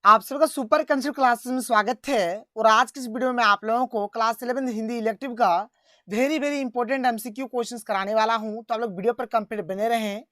आप सबका super concept classes में स्वागत है। और आज की इस वीडियो में आप लोगों को क्लास 11 हिंदी इलेक्टिव का very very important MCQ questions कराने वाला हूं, तो आप लोग वीडियो पर कंप्लीट बने रहें।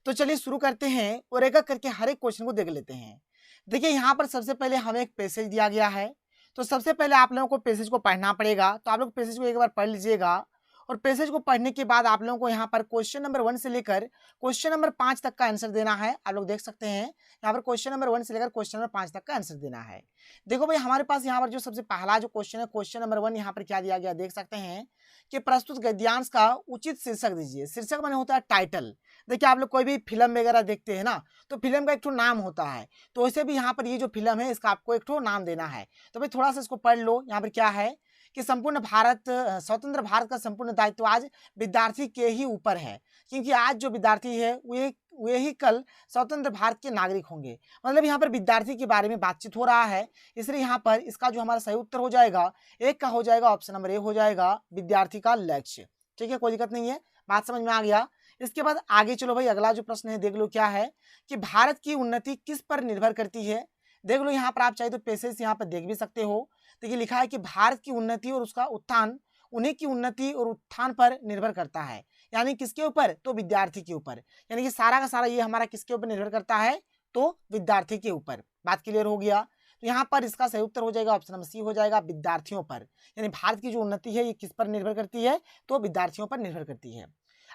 तो चलिए शुरू करते हैं और एक एक करके हर एक क्वेश्चन को देख लेते हैं। देखिए यहाँ पर सबसे पहले हमें एक पैसेज दिया गया है, तो सबसे पहले आप लोगों को पैसेज को पढ़ना पड़ेगा। तो आप लोग पैसेज को एक बार पढ़ लीजिएगा और पैसेज को पढ़ने के बाद आप लोगों को यहाँ पर क्वेश्चन नंबर 1 से लेकर क्वेश्चन नंबर 5 तक का आंसर देना है। आप लोग देख सकते हैं यहाँ पर क्वेश्चन नंबर 1 से लेकर क्वेश्चन नंबर 5 तक का आंसर देना है। देखो भाई हमारे पास यहाँ पर जो सबसे पहला जो क्वेश्चन है, क्वेश्चन नंबर 1, यहाँ पर क्या दिया गया देख सकते हैं कि प्रस्तुत गद्यांश का उचित शीर्षक दीजिए। शीर्षक माने होता है टाइटल। देखिए आप लोग कोई भी फिल्म वगैरह देखते हैं ना, तो फिल्म का एक ठो नाम होता है, तो वैसे भी यहाँ पर ये जो फिल्म है इसका आपको एक ठो नाम देना है। तो भाई थोड़ा सा इसको पढ़ लो। यहाँ पर क्या है कि संपूर्ण भारत स्वतंत्र भारत का संपूर्ण दायित्व आज विद्यार्थी के ही ऊपर है, क्योंकि आज जो विद्यार्थी है वे ही कल स्वतंत्र भारत के नागरिक होंगे। मतलब यहाँ पर विद्यार्थी के बारे में बातचीत हो रहा है, इसलिए यहाँ पर इसका जो हमारा सही उत्तर हो जाएगा एक का हो जाएगा ऑप्शन नंबर ए हो जाएगा, विद्यार्थी का लक्ष्य। ठीक है, कोई दिक्कत नहीं है, बात समझ में आ गया। इसके बाद आगे चलो भाई, अगला जो प्रश्न है देख लो क्या है कि भारत की उन्नति किस पर निर्भर करती है। देख लो यहाँ पर आप चाहे तो पैसेज यहाँ पर देख भी सकते हो। देखिए लिखा है कि भारत की उन्नति और उसका उत्थान उन्हीं की उन्नति और उत्थान पर निर्भर करता है। यानी किसके ऊपर? तो विद्यार्थी के ऊपर। यानी कि सारा का सारा ये हमारा किसके ऊपर निर्भर करता है? तो विद्यार्थी के ऊपर। बात क्लियर हो गया। तो यहाँ पर इसका सही उत्तर हो जाएगा ऑप्शन नंबर सी हो जाएगा, विद्यार्थियों पर। यानी भारत की जो उन्नति है ये किस पर निर्भर करती है? तो विद्यार्थियों पर निर्भर करती है।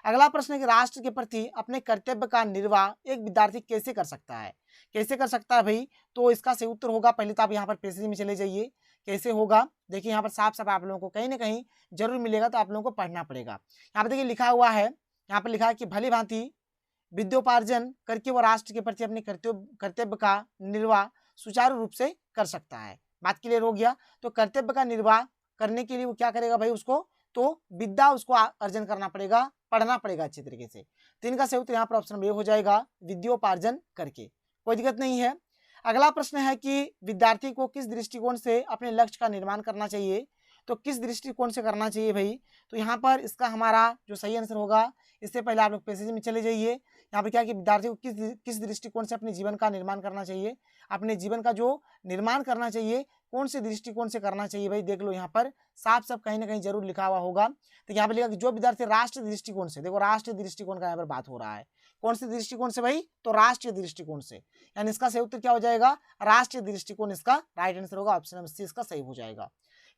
अगला प्रश्न है कि राष्ट्र के प्रति अपने कर्तव्य का निर्वाह एक विद्यार्थी कैसे कर सकता है? कैसे कर सकता है भाई? तो इसका सही उत्तर होगा, पहले तो आप यहाँ पर पैसेज में चले जाइए। कैसे होगा? देखिए यहाँ पर साफ साफ आप लोगों को कहीं ना कहीं जरूर मिलेगा, तो आप लोगों को पढ़ना पड़ेगा। यहाँ पर देखिए लिखा हुआ है, यहाँ पर लिखा है कि भली भांति विद्योपार्जन करके वो राष्ट्र के प्रति अपने कर्तव्य का निर्वाह सुचारू रूप से कर सकता है। बात क्लियर हो गया। तो कर्तव्य का निर्वाह करने के लिए वो क्या करेगा भाई? उसको तो विद्या उसको अर्जन करना पड़ेगा, पढ़ना पड़ेगा अच्छी तरीके से। तो इनका सही उत्तर यहाँ पर ऑप्शन नंबर ए हो जाएगा, विद्योपार्जन करके। कोई दिक्कत नहीं है। अगला प्रश्न है कि विद्यार्थी को किस दृष्टिकोण से अपने लक्ष्य का निर्माण करना चाहिए? तो किस दृष्टिकोण से करना चाहिए भाई? तो यहाँ पर इसका हमारा जो सही आंसर होगा, इससे पहले आप लोग पैसेज में चले जाइए। यहाँ पर क्या कि विद्यार्थी को किस दृष्टिकोण से अपने जीवन का निर्माण करना चाहिए, अपने जीवन का जो निर्माण करना चाहिए कौन से दृष्टिकोण से करना चाहिए भाई? देख लो यहाँ पर साफ साफ कहीं ना कहीं जरूर लिखा हुआ होगा। तो यहाँ पर लिखा कि जो विद्यार्थी राष्ट्रीय दृष्टिकोण से, देखो राष्ट्रीय दृष्टिकोण का यहाँ पर बात हो रहा है, कौन से दृष्टिकोण से भाई? तो राष्ट्रीय दृष्टिकोण से। यानी इसका सही उत्तर क्या हो जाएगा? राष्ट्रीय दृष्टिकोण इसका राइट आंसर होगा, ऑप्शन नंबर सी इसका सही हो जाएगा।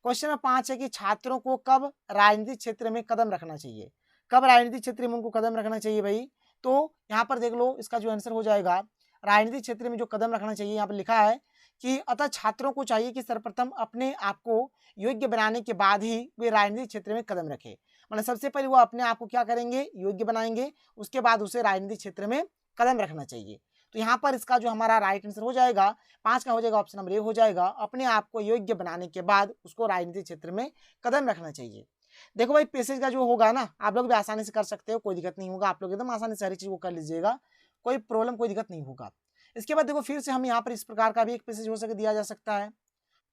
क्वेश्चन नंबर 5 है कि छात्रों को कब राजनीतिक क्षेत्र में कदम रखना चाहिए? कब राजनीतिक क्षेत्र में उनको कदम रखना चाहिए भाई? तो यहाँ पर देख लो इसका जो आंसर हो जाएगा, राजनीतिक क्षेत्र में जो कदम रखना चाहिए, यहाँ पर लिखा है कि अतः छात्रों को चाहिए कि सर्वप्रथम अपने आप को योग्य बनाने के बाद ही वे राजनीतिक क्षेत्र में कदम रखें। मतलब सबसे पहले वो अपने आप को क्या करेंगे? योग्य बनाएंगे, उसके बाद उसे राजनीतिक क्षेत्र में कदम रखना चाहिए। तो यहाँ पर इसका जो हमारा राइट आंसर हो जाएगा 5 का हो जाएगा, ऑप्शन नंबर ए हो जाएगा, अपने आप को योग्य बनाने के बाद उसको राजनीतिक क्षेत्र में कदम रखना चाहिए। देखो भाई पैसेज का जो होगा ना, आप लोग भी आसानी से कर सकते हो, कोई दिक्कत नहीं होगा। आप लोग एकदम आसानी से हर चीज को कर लीजिएगा, कोई प्रॉब्लम कोई दिक्कत नहीं होगा। इसके बाद देखो फिर से हम यहाँ पर इस प्रकार का भी एक पैसेज हो सके दिया जा सकता है।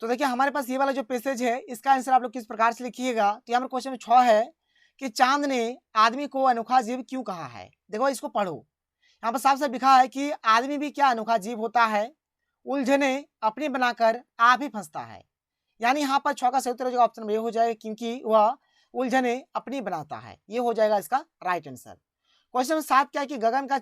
तो देखिए हमारे पास ये वाला जो पैसेज है इसका आंसर आप लोग किस प्रकार से लिखिएगा। तो यहाँ पर क्वेश्चन 6 है कि चांद ने आदमी को अनोखा जीव क्यों कहा है? देखो इसको पढ़ो, यहाँ पर साफ साफ लिखा है कि आदमी भी क्या अनोखा जीव होता है, उलझने अपनी बनाकर आप ही फंसता है। यानी यहाँ पर 6 का सही उत्तर हो जाएगा, ऑप्शन में ये हो जाएगा, क्योंकि वह उलझने अपनी बनाता है। ये हो जाएगा इसका राइट आंसर। क्वेश्चन नंबर 7 क्या है कि गगन का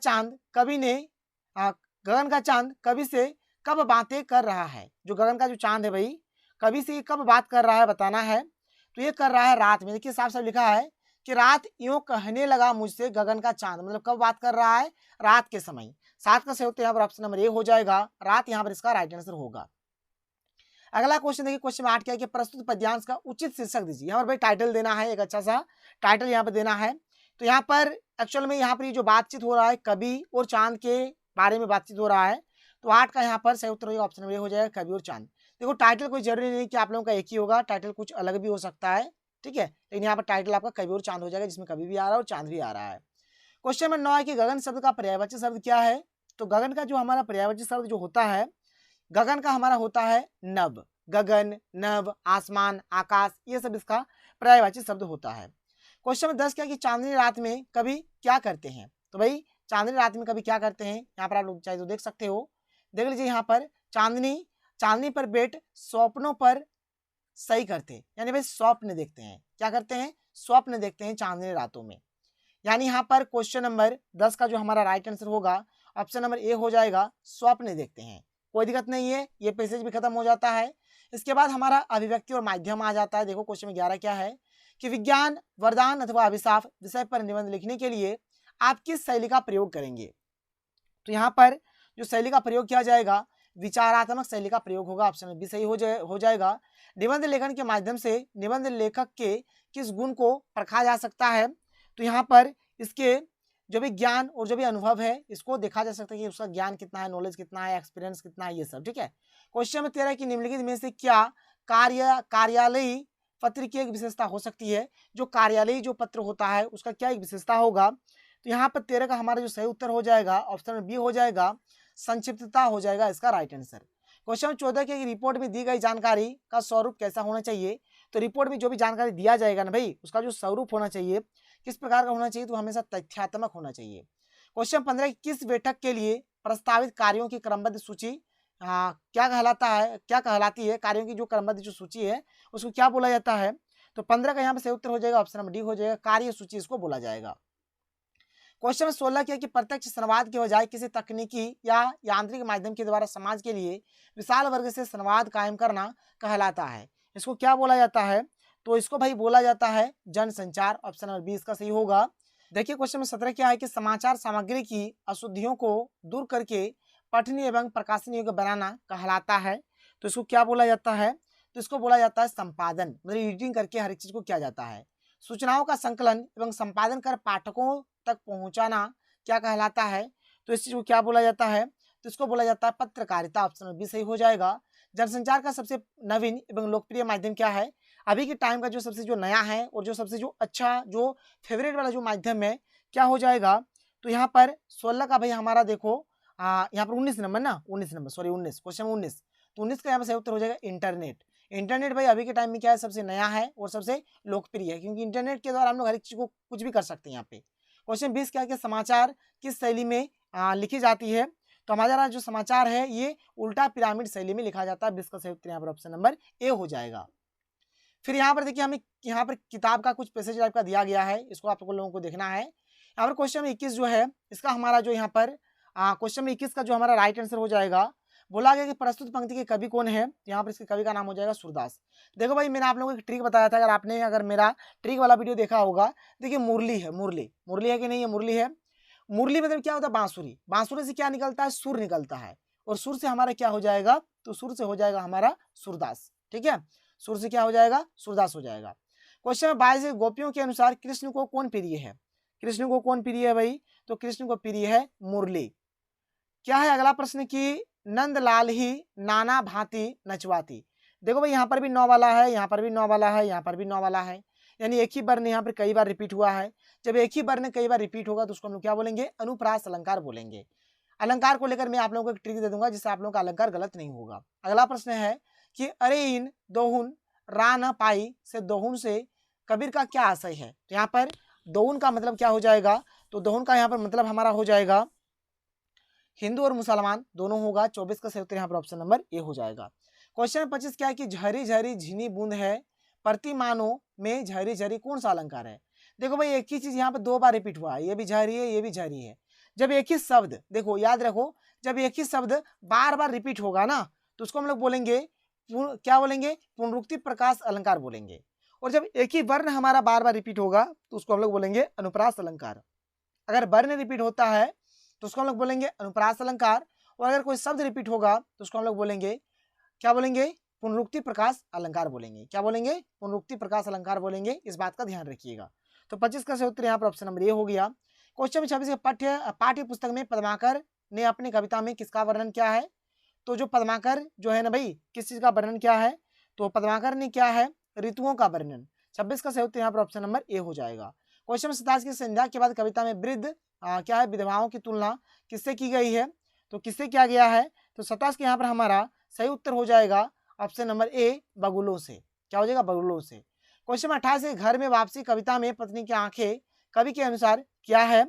चांद कभी से कब बातें कर रहा है? जो गगन का जो चांद है भाई, कभी से कब बात कर रहा है बताना है। तो ये कर रहा है रात में। देखिए साफ साफ लिखा है कि रात यूं कहने लगा मुझसे गगन का चांद, मतलब कब बात कर रहा है? रात के समय। 7 का सही उत्तर यहाँ पर ऑप्शन नंबर ए हो जाएगा, रात यहाँ पर इसका राइट आंसर होगा। अगला क्वेश्चन देखिए, क्वेश्चन 8 क्या है कि प्रस्तुत पद्यांश का उचित शीर्षक दीजिए। यहाँ पर भाई टाइटल देना है, एक अच्छा सा टाइटल यहाँ पर देना है। तो यहाँ पर एक्चुअल में यहाँ पर ये जो बातचीत हो रहा है कवि और चांद के बारे में बातचीत हो रहा है, तो 8 का यहाँ पर सही उत्तर होगा, ऑप्शन नंबर ए हो जाएगा, कवि और चांद। देखो टाइटल कोई जरूरी नहीं कि आप लोगों का एक ही होगा, टाइटल कुछ अलग भी हो सकता है, ठीक है। लेकिन यहाँ पर टाइटल आपका कवि और चांद हो जाएगा, जिसमें कवि भी आ रहा है और चांद भी आ रहा है। क्वेश्चन नंबर 9 है कि गगन शब्द का पर्यायवाची शब्द क्या है? तो गगन का जो हमारा पर्यायवाची शब्द जो होता है, गगन का हमारा होता है नभ। गगन, नभ, आसमान, आकाश, ये सब इसका पर्यायवाची शब्द होता है। क्वेश्चन नंबर 10 क्या कि चांदनी रात में कभी क्या करते हैं? तो भाई चांदनी रात में कभी क्या करते हैं, यहाँ पर आप लोग चाहे तो देख सकते हो। देख लीजिए यहाँ पर चांदनी चांदनी पर बैठ स्वप्नों पर सही करते, यानी भाई स्वप्न देखते हैं। क्या करते हैं? स्वप्न देखते हैं चांदनी रातों में। यानी यहाँ पर क्वेश्चन नंबर 10 का जो हमारा राइट आंसर होगा ऑप्शन नंबर ए हो जाएगा, स्वप्न देखते हैं। कोई दिक्कत नहीं है, ये पैसेज भी खत्म हो जाता है। इसके बाद हमारा अभिव्यक्ति और माध्यम आ जाता है। देखो क्वेश्चन 11 क्या है कि विज्ञान वरदान अथवा अभिशाप विषय पर निबंध लिखने के लिए आप किस शैली का प्रयोग करेंगे? तो यहाँ पर जो शैली का प्रयोग किया जाएगा विचारात्मक शैली का प्रयोग होगा। ऑप्शन बी सही हो जाएगा। निबंध लेखन के माध्यम से निबंध लेखक के किस गुण को परखा जा सकता है? तो यहाँ पर इसके जो भी ज्ञान और जो भी अनुभव है इसको देखा जा सकता है कि उसका ज्ञान कितना है, नॉलेज कितना है, एक्सपीरियंस कितना है, ये सब। ठीक है। क्वेश्चन नंबर 13 की निम्नलिखित में से क्या कार्यालयी पत्र की एक विशेषता हो सकती है? जो कार्यालयी जो पत्र होता है उसका क्या एक विशेषता होगा? तो यहाँ पर 13 का हमारा जो सही उत्तर हो जाएगा ऑप्शन बी हो जाएगा, संक्षिप्तता हो जाएगा इसका राइट आंसर। क्वेश्चन 14 की रिपोर्ट में दी गई जानकारी का स्वरूप कैसा होना चाहिए? तो रिपोर्ट में जो भी जानकारी दिया जाएगा ना भाई उसका जो स्वरूप होना चाहिए किस प्रकार का होना चाहिए? तो हमेशा तथ्यात्मक होना चाहिए। क्वेश्चन 15 किस बैठक के लिए प्रस्तावित कार्यों की क्रमबद्ध सूची क्या कहलाता है, क्या कहलाती है? कार्यों की जो क्रमबद्ध जो सूची है उसको क्या बोला जाता है? तो 15 का यहाँ पे सही उत्तर हो जाएगा ऑप्शन नंबर डी हो जाएगा, कार्य सूची इसको बोला जाएगा। क्वेश्चन 16 क्या कि प्रत्यक्ष संवाद के बजाय किसी तकनीकी या यांत्रिक माध्यम के द्वारा समाज के लिए विशाल वर्ग से संवाद कायम करना कहलाता है? इसको क्या बोला जाता है? तो इसको भाई बोला जाता है जनसंचार। ऑप्शन नंबर 20 का सही होगा। देखिए क्वेश्चन में 17 क्या है कि समाचार सामग्री की अशुद्धियों को दूर करके पठनीय एवं प्रकाशनीय योग्य बनाना कहलाता है। तो इसको क्या बोला जाता है? तो इसको बोला जाता है संपादन, मतलब एडिटिंग करके हर एक चीज को किया जाता है। सूचनाओं का संकलन एवं संपादन कर पाठकों तक पहुंचाना क्या कहलाता है? तो इस चीज को क्या बोला जाता है? तो इसको बोला जाता है पत्रकारिता। ऑप्शन बी सही हो जाएगा। जनसंचार का सबसे नवीन एवं लोकप्रिय माध्यम क्या है? अभी के टाइम का जो सबसे जो नया है और जो सबसे जो अच्छा जो फेवरेट वाला जो माध्यम है क्या हो जाएगा? तो यहाँ पर 16 का भाई हमारा देखो यहाँ पर 19 नंबर ना 19 नंबर सॉरी 19 क्वेश्चन 19, तो 19 का यहाँ पर सही उत्तर हो जाएगा इंटरनेट। इंटरनेट भाई अभी के टाइम में क्या है? सबसे नया है और सबसे लोकप्रिय है, क्योंकि इंटरनेट के द्वारा हम लोग हर एक चीज को कुछ भी कर सकते हैं। यहाँ पे क्वेश्चन 20 क्या है? समाचार किस शैली में लिखी जाती है? तो हमारा जो समाचार है ये उल्टा पिरामिड शैली में लिखा जाता है। 20 का सही उत्तर यहाँ पर ऑप्शन नंबर ए हो जाएगा। फिर यहाँ पर देखिए हमें यहाँ पर किताब का कुछ पैसेज टाइप का दिया गया है, इसको आप लोगों को देखना है। यहाँ पर क्वेश्चन 21 जो है इसका हमारा जो यहाँ पर क्वेश्चन 21 का जो हमारा राइट आंसर हो जाएगा, बोला गया कि प्रस्तुत पंक्ति के कवि कौन है? यहाँ पर इसके कवि का नाम हो जाएगा सूरदास। देखो भाई मैंने आप लोगों को एक ट्रिक बताया था, अगर मेरा ट्रिक वाला वीडियो देखा होगा, देखिए मुरली है, मुरली है कि नहीं? ये मुरली है। मुरली मतलब क्या होता है? बांसुरी। बांसुरी से क्या निकलता है? सुर निकलता है, और सुर से हमारा क्या हो जाएगा? तो सुर से हो जाएगा हमारा सूरदास। ठीक है, सुर से क्या हो जाएगा? सूरदास हो जाएगा। क्वेश्चन 22 गोपियों के अनुसार कृष्ण को कौन प्रिय है? कृष्ण को कौन प्रिय है भाई? तो कृष्ण को प्रिय है मुरली। क्या है अगला प्रश्न की नंदलाल ही नाना भांति नचवाती। देखो भाई यहाँ पर भी 9 वाला है, यहाँ पर भी 9 वाला है, यहाँ पर भी 9 वाला है, यानी एक ही वर्ण यहाँ पर कई बार रिपीट हुआ है। जब एक ही वर्ण कई बार रिपीट होगा तो उसको हम लोग क्या बोलेंगे? अनुप्रास अलंकार बोलेंगे। अलंकार को लेकर मैं आप लोगों को एक ट्रिक दे दूंगा जिससे आप लोगों का अलंकार गलत नहीं होगा। अगला प्रश्न है कि अरे इन दोहुन रा न पाई से दोहुन से कबीर का क्या आशय है? तो यहाँ पर दोहुन का मतलब क्या हो जाएगा? तो दोहुन का यहाँ पर मतलब हमारा हो जाएगा हिंदू और मुसलमान दोनों होगा। 24 का सही उत्तर यहाँ पर ऑप्शन नंबर ए हो जाएगा। क्वेश्चन 25 क्या है कि झरी झरी झीनी बूंद है प्रतिमानों में झरी झरी कौन सा अलंकार है? देखो भाई एक ही चीज यहाँ पर 2 बार रिपीट हुआ है, ये भी झरी है, ये भी झरी है। जब एक ही शब्द, देखो याद रखो, जब एक ही शब्द बार बार रिपीट होगा ना तो उसको हम लोग बोलेंगे क्या बोलेंगे? पुनरुक्ति प्रकाश अलंकार बोलेंगे। और जब एक ही वर्ण हमारा बार बार रिपीट होगा तो उसको हम लोग बोलेंगे अनुप्रास अलंकार। अगर वर्ण रिपीट होता है तो उसको हम लोग बोलेंगे अनुप्रास अलंकार, और अगर कोई शब्द रिपीट होगा तो उसको हम लोग बोलेंगे क्या बोलेंगे? पुनरुक्ति प्रकाश अलंकार बोलेंगे। क्या बोलेंगे? पुनरुक्ति प्रकाश अलंकार बोलेंगे। इस बात का ध्यान रखिएगा। तो 25 का सही उत्तर यहाँ पर ऑप्शन नंबर ए हो गया। क्वेश्चन 26 पाठ्य पुस्तक में पद्माकर ने अपनी कविता में किसका वर्णन किया है? तो जो पद्माकर जो है ना भाई किस चीज का वर्णन किया है? तो पद्माकर ने क्या है? ऋतुओं का वर्णन। 26 का सही उत्तर यहाँ पर ऑप्शन नंबर ए हो जाएगा। क्वेश्चन 27 की संध्या के बाद कविता में वृद्ध क्या है? विधवाओं की तुलना किससे की गई है? तो किससे किया गया है? तो 27 के यहाँ पर हमारा सही उत्तर हो जाएगा ऑप्शन नंबर ए बगुलों से। क्या हो जाएगा? बगुलों से। क्वेश्चन 28 घर में वापसी कविता में पत्नी की आंखें कवि के अनुसार क्या है?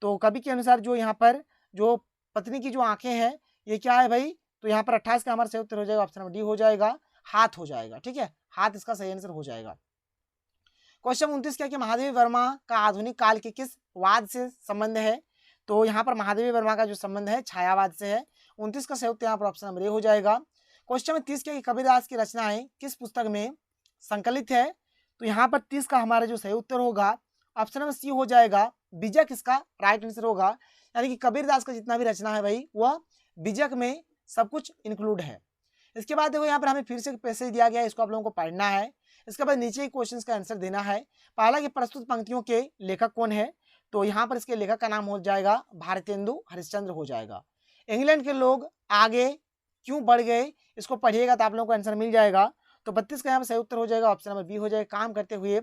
तो कवि के अनुसार जो यहाँ पर जो पत्नी की जो आंखें हैं ये क्या है भाई? तो यहाँ पर 28 का हमारा सही उत्तर हो जाएगा ऑप्शन नंबर डी हो जाएगा, हाथ हो जाएगा। ठीक है, हाथ इसका सही आंसर हो जाएगा। क्वेश्चन 29 क्या कि महादेवी वर्मा का आधुनिक काल के किस वाद से संबंध है? तो यहाँ पर महादेवी वर्मा का जो संबंध है छायावाद से है। 29 का सही उत्तर यहाँ पर ऑप्शन नंबर ए हो जाएगा। क्वेश्चन 30 क्या कि कबीरदास की रचनाएं किस पुस्तक में संकलित है? तो यहाँ पर 30 का हमारा जो सही उत्तर होगा ऑप्शन नंबर सी हो जाएगा, बीजक इसका राइट आंसर होगा। यानी कि कबीरदास का जितना भी रचना है भाई वह बीजक में सब कुछ इंक्लूड है। इसके बाद देखो यहाँ पर हमें फिर से पैसेज दिया गया है, इसको आप लोगों को पढ़ना है। इसके बाद नीचे क्वेश्चन का आंसर देना है। पहला कि प्रस्तुत पंक्तियों के लेखक कौन है? तो यहाँ पर इसके लेखक का नाम हो जाएगा भारतेंदु हरिश्चंद्र हो जाएगा। इंग्लैंड के लोग आगे क्यों बढ़ गए, इसको पढ़िएगा तो आप लोगों को आंसर मिल जाएगा। तो 32 का यहाँ पर सही उत्तर हो जाएगा ऑप्शन नंबर बी हो जाएगा। काम करते हुए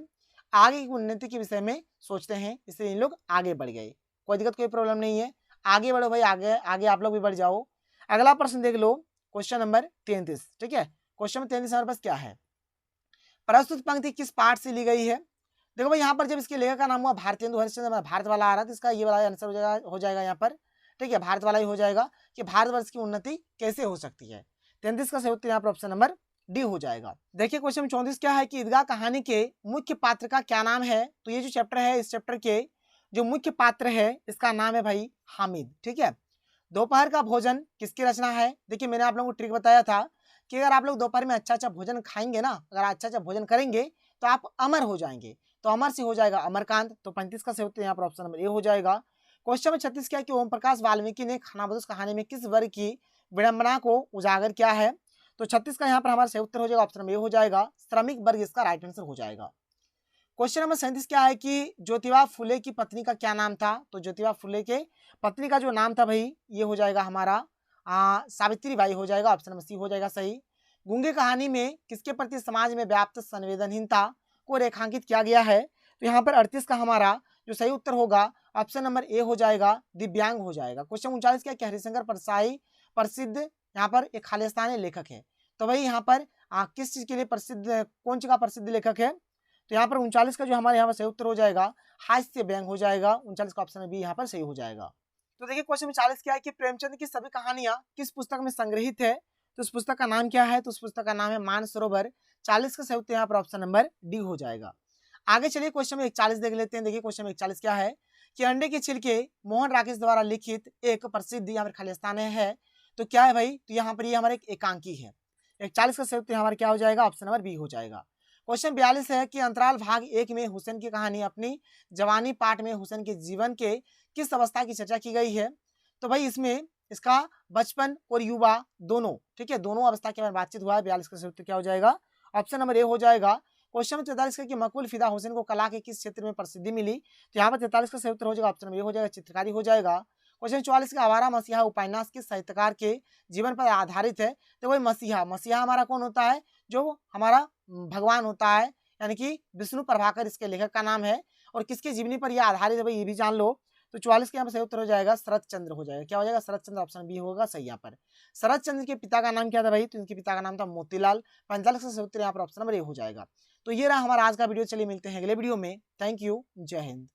आगे की उन्नति के विषय में सोचते हैं इसलिए इन लोग आगे बढ़ गए। कोई दिक्कत कोई प्रॉब्लम नहीं है, आगे बढ़ो भाई, आगे आगे आप लोग भी बढ़ जाओ। अगला प्रश्न देख लो, क्वेश्चन नंबर 33। ठीक है, क्वेश्चन नंबर 33 हमारे पास क्या है? प्रस्तुत पंक्ति किस पाठ से ली गई है? देखो भाई यहाँ पर जब इसके लेखक का नाम हुआ भारतेंदु हरिश्चंद्र, भारत वाला आ रहा था, इसका ये वाला आंसर हो जाएगा यहाँ पर। ठीक है, भारत वाला ही हो जाएगा कि भारतवर्ष की उन्नति कैसे हो सकती है। 33 का सही उत्तर यहाँ पर ऑप्शन नंबर डी हो जाएगा। देखिए क्वेश्चन 34 क्या है कि ईदगाह कहानी के मुख्य पात्र का क्या नाम है? तो ये जो चैप्टर है इस चैप्टर के जो मुख्य पात्र है इसका नाम है भाई हामिद। ठीक है, दोपहर का भोजन किसकी रचना है? देखिए मैंने आप लोगों को ट्रिक बताया था कि अगर आप लोग दोपहर में अच्छा भोजन खाएंगे ना, अगर अच्छा भोजन करेंगे तो आप अमर हो जाएंगे। तो अमर से हो जाएगा अमरकांत। तो 35 का सही उत्तर यहाँ पर ऑप्शन नंबर ए हो जाएगा। क्वेश्चन नंबर 36 क्या है कि ओम प्रकाश वाल्मीकि ने खानाबदोश कहानी में किस वर्ग की विडंबना को उजागर किया है? तो 36 का यहाँ पर हमारा सही उत्तर हो जाएगा ऑप्शन नंबर ए हो जाएगा, श्रमिक वर्ग इसका राइट आंसर हो जाएगा। क्वेश्चन नंबर 37 क्या है कि ज्योतिबा फुले की पत्नी का क्या नाम था? तो ज्योतिबा फुले के पत्नी का जो नाम था भाई ये हो जाएगा हमारा सावित्री बाई हो जाएगा, ऑप्शन नंबर सी हो जाएगा सही। गूंगे कहानी में किसके प्रति समाज में व्याप्त संवेदनहीनता को रेखांकित किया गया है? तो यहाँ पर 38 का हमारा जो सही उत्तर होगा ऑप्शन नंबर ए हो जाएगा, दिव्यांग हो जाएगा। क्वेश्चन 39 क्या हरिशंकर परसाई प्रसिद्ध यहाँ पर एक खालिस्तानी लेखक है? तो भाई यहाँ पर किस चीज के लिए प्रसिद्ध, कौन चीज का प्रसिद्ध लेखक है? तो यहाँ पर 39 का जो हमारे यहाँ पर सही उत्तर हो जाएगा हास्य व्यंग हो जाएगा। 39 का ऑप्शन बी यहाँ पर सही हो जाएगा। तो देखिए क्वेश्चन 40 क्या है कि प्रेमचंद की सभी कहानियां किस पुस्तक में संग्रहित है? तो उस पुस्तक का नाम क्या है? तो उस पुस्तक का नाम है मानसरोवर। 40 का सही उत्तर यहाँ पर ऑप्शन नंबर डी हो जाएगा। आगे चलिए क्वेश्चन में 41 देख लेते हैं। देखिए क्वेश्चन में 41 क्या है कि अंडे के छिलके मोहन राकेश द्वारा लिखित एक प्रसिद्ध यहाँ पर खालिस्तान है। तो क्या है भाई? तो यहाँ पर ये हमारे एकांकी है। 41 का सही उत्तर हमारा क्या हो जाएगा? ऑप्शन नंबर बी हो जाएगा। क्वेश्चन 42 है कि अंतराल भाग 1 में हुसैन की कहानी अपनी जवानी पाठ में हुसैन के जीवन के किस अवस्था की चर्चा की गई है? तो भाई इसमें इसका बचपन और युवा दोनों, ठीक है, दोनों अवस्था के बारे में बातचीत हुआ है। 42 का सही उत्तर क्या हो जाएगा? ऑप्शन नंबर ए हो जाएगा। क्वेश्चन 43 का कि मकबूल फिदा हुसैन को कला के किस क्षेत्र में प्रसिद्धि मिली? तो यहाँ पर 43 का सही उत्तर हो जाएगा, ऑप्शन नंबर ए हो जाएगा, चित्रकारी हो जाएगा। क्वेश्चन 44 का आवारा मसीहा उपन्यास किस साहित्यकार के जीवन पर आधारित है? तो वही मसीहा हमारा कौन होता है? जो हमारा भगवान होता है, यानी कि विष्णु प्रभाकर इसके लेखक का नाम है। और किसके जीवनी पर यह आधारित है भाई ये भी जान लो। तो 44 के यहाँ पर सही उत्तर हो जाएगा शरद चंद्र हो जाएगा। क्या हो जाएगा? शरद चंद्र, ऑप्शन बी होगा सही यहाँ पर। शरद चंद्र के पिता का नाम क्या था भाई? तो इनके पिता का नाम था मोतीलाल। 45 का सही उत्तर यहाँ पर ऑप्शन नंबर ए हो जाएगा। तो ये रहा हमारा आज का वीडियो। चलिए मिलते हैं अगले वीडियो में। थैंक यू, जय हिंद।